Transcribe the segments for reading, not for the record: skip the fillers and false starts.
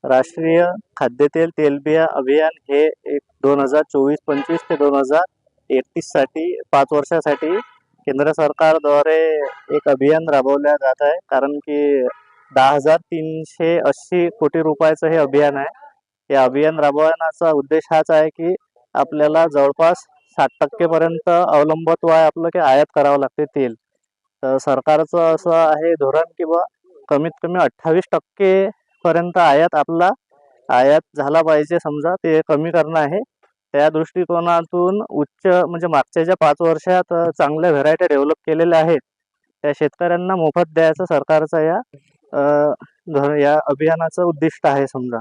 राष्ट्रीय खाद्यतेल तेलबिया अभियान हे एक 2024-25 ते 2031 साठी 5 वर्षासाठी केंद्र सरकारद्वारे एक अभियान राबवल्या जात आहे. कारण की 10,380 कोटी रुपयाचं हे अभियान आहे. या अभियान राबवण्याचा उद्देश हाच आहे की आपल्याला जवळपास 60% पर्यंत अवलंबित्व आहे आपलं की आयात करावं लागते तेल. तर सरकारचं असं आहे धोरण की बा कमीत कमी 28% पर्यंत आयात झाला पाहिजे. समजा ते कमी करणं आहे. त्या दृष्टिकोनातून उच्च म्हणजे मागच्या ज्या 5 वर्षात चांगल्या व्हरायटी डेव्हलप केलेल्या आहेत त्या शेतकऱ्यांना मोफत द्यायचं सरकारचा या अभियानाचं उद्दिष्ट आहे. समजा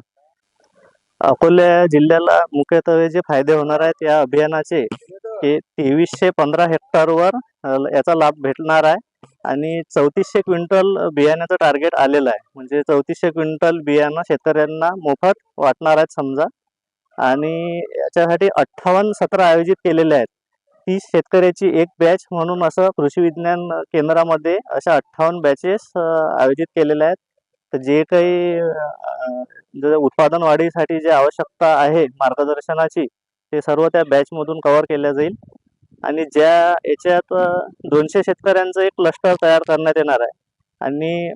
अकोला जिल्ह्याला मुख्यत्वे जे फायदे होणार आहेत या अभियानाचे की 2315 हेक्टरवर याचा लाभ भेटणार आहे आणि 3400 क्विंटल बियाण्याचं टार्गेट आलेलं आहे. म्हणजे 3400 क्विंटल बियाणं शेतकऱ्यांना मोफत वाटणार आहेत समजा. आणि याच्यासाठी 58 सत्र आयोजित केलेले आहेत. 30 शेतकऱ्याची एक बॅच म्हणून असं कृषी विज्ञान केंद्रामध्ये अशा 58 बॅचेस आयोजित केलेल्या आहेत. तर जे काही उत्पादन वाढीसाठी जे आवश्यकता आहे मार्गदर्शनाची ते सर्व त्या बॅचमधून कव्हर केल्या जाईल. आणि ज्या याच्यात 200 शेतकऱ्यांचं एक क्लस्टर तयार करण्यात येणार आहे. आणि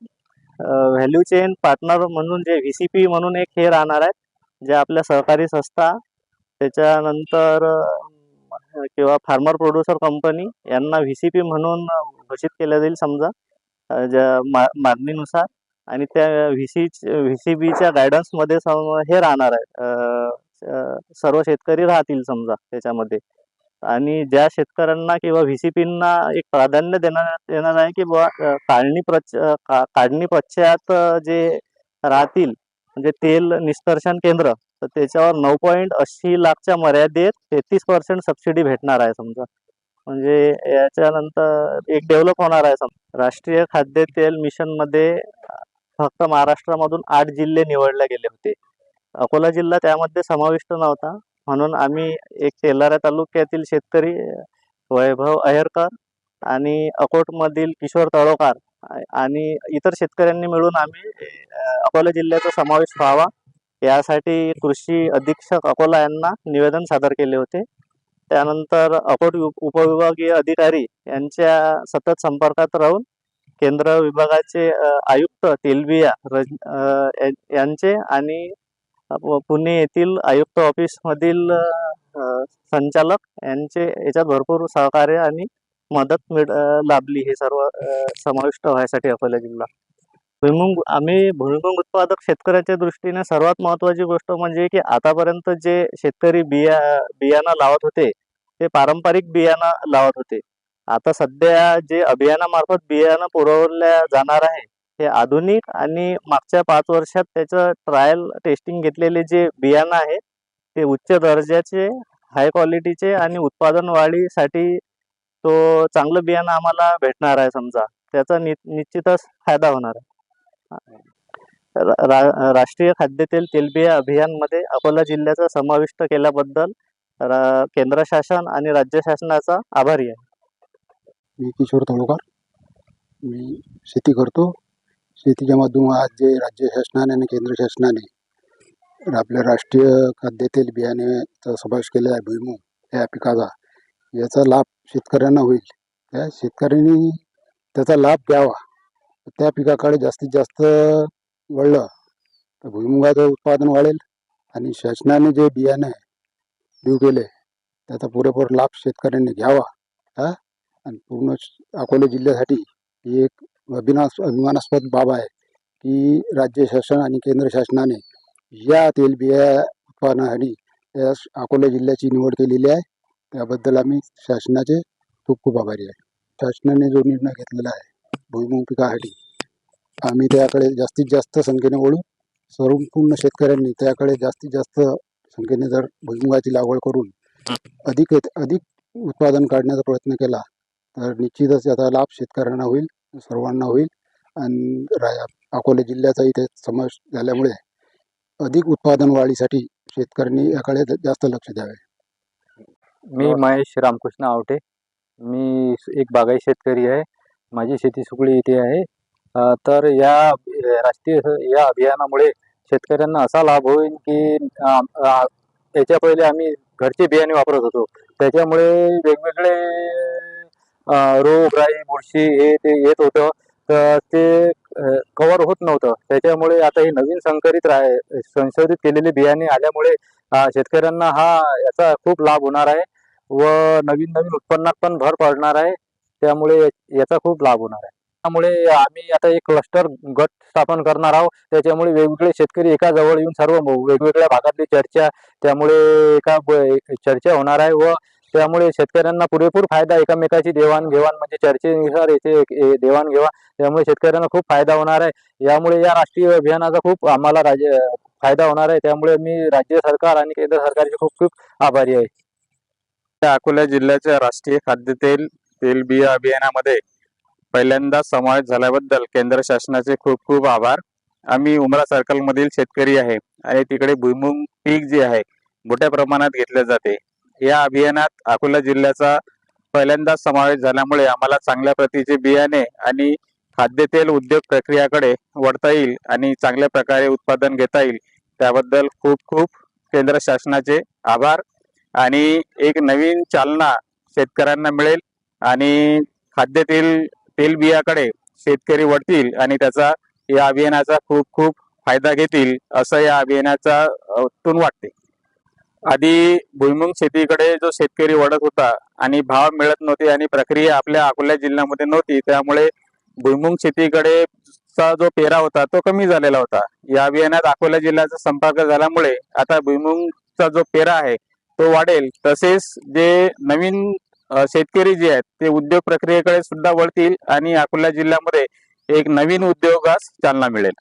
व्हॅल्यू चेन पार्टनर म्हणून जे VCP म्हणून एक हे राहणार आहेत, जे आपल्या सहकारी संस्था त्याच्यानंतर किंवा फार्मर प्रोड्युसर कंपनी यांना VCP म्हणून घोषित केलं जाईल समजा ज्या मागणीनुसार. आणि त्या VCPच्या गायडन्समध्ये हे राहणार आहे, सर्व शेतकरी राहतील समजा त्याच्यामध्ये. आणि ज्या शेतकऱ्यांना किंवा VCPंना एक प्राधान्य देण्यात येणार आहे की बुवा काढणी पश्चात जे राहतील म्हणजे तेल निष्कर्षण केंद्र, तर त्याच्यावर 9.80 लाखच्या मर्यादेत 33% सबसिडी भेटणार आहे समजा. म्हणजे याच्यानंतर एक डेव्हलप होणार आहे समजा. राष्ट्रीय खाद्य तेल मिशनमध्ये फक्त महाराष्ट्रामधून 8 जिल्हे निवडले गेले होते. अकोला जिल्हा त्यामध्ये समाविष्ट नव्हता. म्हणून आम्ही एक तेलारा तालुक्यातील शेतकरी वैभव अहेरकर आणि अकोटमधील किशोर तळोकार आणि इतर शेतकऱ्यांनी मिळून आम्ही अकोला जिल्ह्याचा समावेश व्हावा यासाठी कृषी अधीक्षक अकोला यांना निवेदन सादर केले होते. त्यानंतर अकोट उपविभागीय अधिकारी यांच्या सतत संपर्कात राहून केंद्र विभागाचे आयुक्त तेलबिया यांचे आणि पुणे येथील आयुक्त ऑफिसमधील संचालक यांचे याच्यात भरपूर सहकार्य आणि मदत लाभली हे सर्व समाविष्ट व्हायसाठी अकोला जिल्हा. आम्ही भुईमुग उत्पादक शेतकऱ्याच्या दृष्टीने सर्वात महत्त्वाची गोष्ट म्हणजे की आतापर्यंत जे शेतकरी बियाणं लावत होते ते पारंपरिक बियाणं लावत होते. आता सध्या जे अभियानामार्फत बियाणं पुरवल्या जाणार आहे हे आधुनिक आणि मागच्या 5 वर्षात त्याचं ट्रायल टेस्टिंग घेतलेले जे बियाणं आहे ते उच्च दर्जाचे हाय क्वालिटीचे आणि उत्पादन वाढीसाठी तो चांगलं बियाणं आम्हाला भेटणार आहे समजा. त्याचा निश्चितच फायदा होणार आहे. राष्ट्रीय खाद्यतेल तेलबिया अभियानमध्ये अकोला जिल्ह्याचा समाविष्ट केल्याबद्दल केंद्र शासन आणि राज्य शासनाचा आभारी आहे. मी किशोर तळोकार. मी शेती करतो. शेतीच्या माध्यमातून आज जे राज्य शासनाने आणि केंद्र शासनाने आपल्या राष्ट्रीय खाद्यतेल बियाण्याचा समावेश केलेला आहे भुईमूग या पिकाचा, याचा लाभ शेतकऱ्यांना होईल. त्या शेतकऱ्यांनी त्याचा लाभ घ्यावा. त्या पिकाकडे जास्तीत जास्त वळलं तर भुईमुगाचं उत्पादन वाढेल आणि शासनाने जे बियाणे देऊ केले त्याचा पुरेपूर लाभ शेतकऱ्यांनी घ्यावा. आणि पूर्ण अकोला जिल्ह्यासाठी ही एक अभिमानास्पद बाब आहे की राज्य शासन आणि केंद्र शासनाने या तेलबिया उत्पादनासाठी या अकोला जिल्ह्याची निवड केलेली आहे. त्याबद्दल आम्ही शासनाचे खूप खूप आभारी आहे. शासनाने जो निर्णय घेतलेला आहे भुईमुग पिकासाठी आम्ही त्याकडे जास्तीत जास्त संख्येने वळू. संपूर्ण शेतकऱ्यांनी त्याकडे जास्तीत जास्त संख्येने जर भुईमुगाची लागवड करून अधिक उत्पादन काढण्याचा प्रयत्न केला तर निश्चितच त्याचा लाभ शेतकऱ्यांना होईल, सर्वांना होईल. आणि अकोला जिल्ह्याचाही ते समावेश झाल्यामुळे अधिक उत्पादन वाढीसाठी शेतकऱ्यांनी याकडे जास्त लक्ष द्यावे. मी महेश रामकृष्ण आवटे. मी एक बागायत शेतकरी आहे. माझी शेती सुकळी इथे आहे. तर या राष्ट्रीय अभियानामुळे शेतकऱ्यांना असा लाभ होईल की याच्या पहिले आम्ही घरचे बियाणे वापरत होतो, त्याच्यामुळे वेगवेगळे रोग राई बुरशी हे ते येत होतं, तर ते कव्हर होत नव्हतं. त्याच्यामुळे आता हे नवीन संशोधित केलेले बियाणे आल्यामुळे शेतकऱ्यांना याचा खूप लाभ होणार आहे व नवीन नवीन उत्पन्नात पण भर पडणार आहे. त्यामुळे याचा खूप लाभ होणार आहे. त्यामुळे आम्ही आता एक क्लस्टर गट स्थापन करणार आहोत. त्याच्यामुळे वेगवेगळे शेतकरी एका जवळ येऊन सर्व वेगवेगळ्या भागातली त्यामुळे चर्चा होणार आहे व त्यामुळे शेतकऱ्यांना पुरेपूर फायदा, एकमेकाची देवाणघेवाण म्हणजे चर्चेनुसार याचे देवाणघेवाण, त्यामुळे शेतकऱ्यांना खूप फायदा होणार आहे. यामुळे या राष्ट्रीय अभियानाचा खूप आम्हाला फायदा होणार आहे. त्यामुळे मी राज्य सरकार आणि केंद्र सरकारचे खूप खूप आभारी आहे. अकोला जिल्ह्याच्या राष्ट्रीय खाद्यतेल तेलबिया अभियानामध्ये पहिल्यांदा समावेश झाल्याबद्दल केंद्र शासनाचे खूप खूप आभार. आम्ही उमरा सर्कल मधील शेतकरी आहे आणि तिकडे भुईमुग पीक जे आहे मोठ्या प्रमाणात घेतले जाते. या अभियानात अकोला जिल्ह्याचा पहिल्यांदा समावेश झाल्यामुळे आम्हाला चांगल्या प्रतीचे बियाणे आणि खाद्यतेल उद्योग प्रक्रियाकडे वळता येईल आणि चांगल्या प्रकारे उत्पादन घेता येईल. त्याबद्दल खूप खूप केंद्र शासनाचे आभार आणि एक नवीन चालना शेतकऱ्यांना मिळेल आणि तेलबियाकडे शेतकरी वळतील आणि त्याचा या अभियानाचा खूप खूप फायदा घेतील असं या अभियानाचा तून वाटते. आधी भुईमुग शेतीकडे जो शेतकरी वळत होता आणि भाव मिळत नव्हते आणि प्रक्रिया आपल्या अकोला जिल्ह्यामध्ये नव्हती, त्यामुळे भुईमुग शेतीकडे चा जो पेरा होता तो कमी झालेला होता. या अभियानात अकोला जिल्ह्याचा संपर्क झाल्यामुळे आता भुईमुगचा जो पेरा आहे तो वाढेल. तसेच जे नवीन शेतकरी जे आहेत ते उद्योग प्रक्रियेकडे सुद्धा वळतील आणि अकोला जिल्ह्यामध्ये एक नवीन उद्योगास चालना मिळेल.